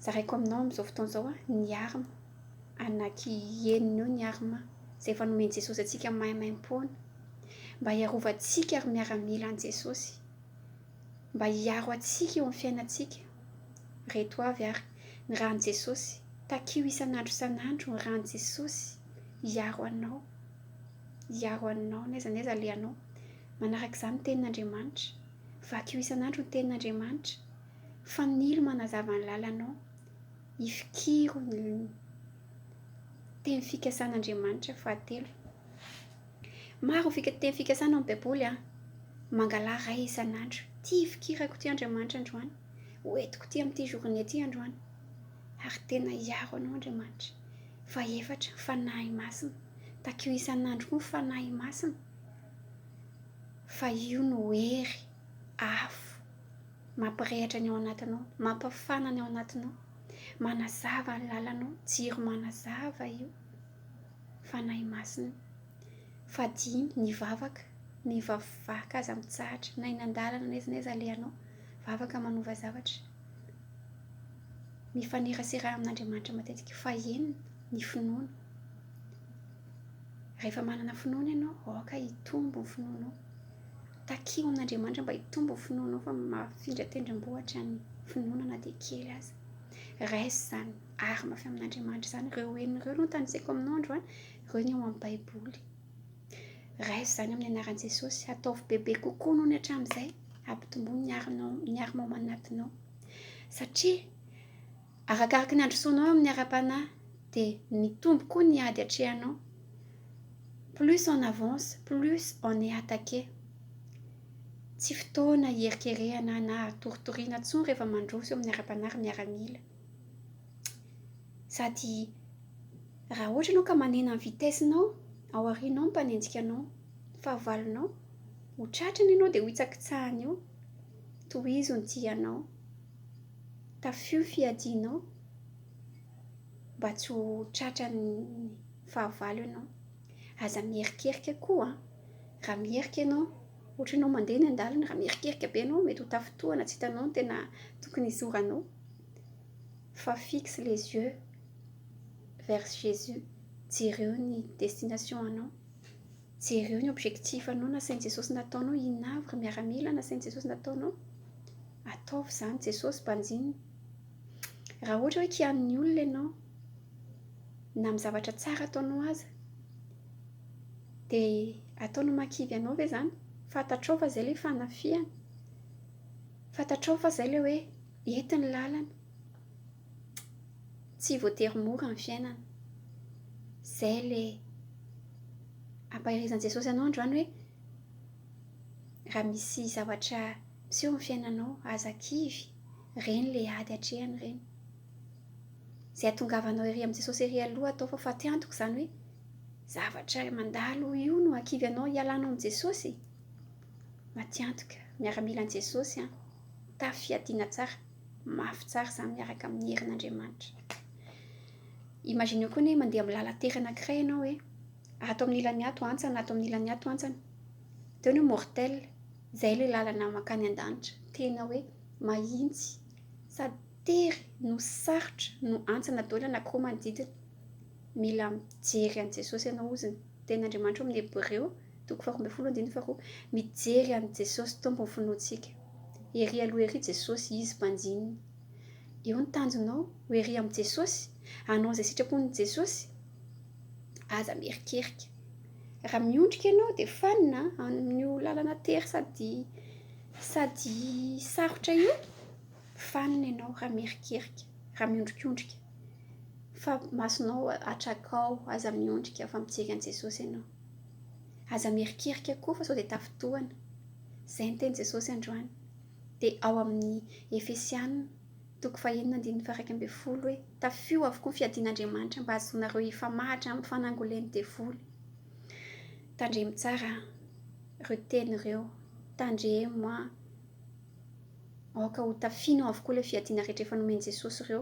zaraiko aminao amin'izao fotoana izao ny arina anaky enina eo ny arina izay efa nomen'i Jesosy antsika mahaimaim-poana mba hiarovantsika ary miaramila an' Jesosy, mba hiaro antsika eo amin'ny fiainantsika. Reto avy ary ny rahan'i Jesosy takio isan'andro isan'andro, ny rahan'i Jesosy hiaro anao n'aiza n'aiza le anao. Manaraka izany ny tenin'Andriamanitra, vakio isan'andro ny tenin'Andriamanitra, fanilo manazava ny lalanao, ifikiro ny teny fikasan'Andriamanitra. Fahatelo, maro ny teny fikasana amin'ny baiboly mangala ray isan'andro. Tia fikirako ty Andriamanitra androany, hoentiko ty amin'ity journée ty androany, ary tena hiaro anao Andriamanitra. Fahaefatra, fanahy masina, takio isan'andro koa ny fanahy masina, fa io no hery afo mampirehatra ny ao anatinao, mampafana ny ao anatinao, manazava ny lalanao, jiro manazava io fanahy masina. Fadimy, ny vavaka, ny vavaka aza mitsahatra na eny an-dalana n'aiza n'aiza le anao, vavaka manova zavatra, mifanerasera amin'Andriamanitra matetika. Fahaenina, ny finoana, rehefa manana finoana ianao, aoka hitombo ny finoanao, takio amin'Andriamanitra mba hitombo ny finoanao, fa mafindra tendrombohitra ny finoana na dia kely aza. Raisy zany, ary mafy amin'Andriamanitra zany. Ireo enina ireo no tanisaiko aminao androany, ireo ny ao amin'ny baiboly. Raisy zany amin'ny anaran'i Jesosy, ataovy bebe kokoa noho ny hatramin'izay, ampitomboy ny arina ao manatinao, satria arakaraka ny androsoanao amin'ny ara-panahy dia mitombo koa ny ady hatrehanao. Plus on avance, plus on est attaqué. Tsy fotoana hierikerehana na toritoriana intsony rehefa mandroso eo amin'ny ara-panahy miaramila. Sady raha ohatra ianao ka manena ny vitesinao, ao aorianao mpanenjika anao, fahavalonao, ho tratrany ianao dia ho hitsakitsahany eo, tohizo ny dianao, tafio ny fiadianao, mba tsy ho tratrany fahavalo ianao. Aza miherikerika koa, raha mierika ianao, ohatra ianao mandeha ny an-dalana, raha miherikerika be ianao, mety ho tafitohana, tsy hitanao ny tena tokony hizoranao. Fa fixe les yeux vers Jésus, jereo ny destination anao, jereo ny objectif anao, na sain'i Jesosy nataonao hinavy miaramila, na sain'i Jesosy nataonao ataovy zany Jesosy mbanjiny. Raha ohatra hoe kian'ny olona ianao na amin'ny zavatra tsara ataonao aza, dia ataonao makivy anao ve zany? Fantatrao fa izay ilay fanafiana, fantatrao fa izay ilay hoe entin'ny lalana. Tsy voatery mora ny fiainana. Izay ilay ampahirizan'i Jesosy anao androany hoe raha misy zavatra miseho amin'ny fiainanao, aza kivy, ireny ilay ady hatrehany ireny. Izay ahatongavanao ery amin'i Jesosy ery aloha atao, fa faty antoka izany hoe zavatra mandalo io no akivy anao hialanao amin'i Jesosy. Maty antoka, miaramila an'i Jesosy, tafiadiana tsara, mafy tsara izany miaraka amin'ny herin'Andriamanitra. Imagineo koa hoe mandeha amin'ny lalan-tera anankiray ianao hoe ato amin'ny ilany ato antsana, ato amin'ny ilany ato antsana. Teo ny mortel, izay ilay lalana mankany an-danitra. Tena hoe mahintsy, sady tery no sarotra no antsana daholo anankiroa manodidina. Mila mijery an'i Jesosy ianao ozy ny tenin'Andriamanitra amin'ny Hebreo 12:12, mijery an'i Jesosy tompo ny finoantsika. Ery aloha ery Jesosy izy mpanjinina. Eo ny tanjonao ho ery amin'i Jesosy, anao izay sitrapon'i Jesosy, aza miherikerika. Raha miondrika ianao dia fanina amin'io lalana tery sady sarotra io, fanina ianao raha miherikerika, raha miondrikondrika. Fa masonao atrakao, aza miondrika fa mijery an'i Jesosy ianao. Aza miherikerika koa fa sao dia tafitohana. Izay ny tenin'i Jesosy androany. Dia ao amin'ny Efesiana 4:12 hoe tafio avokoa ny fiadian'Andriamanitra mba azonareo hifamahatra amin'ny fanangoleny devoly. Tandremo tsara ireo teny ireo, tandremo aoka ho tafianao avokoa ilay fiadiana rehetra efa nomen'i Jesosy ireo.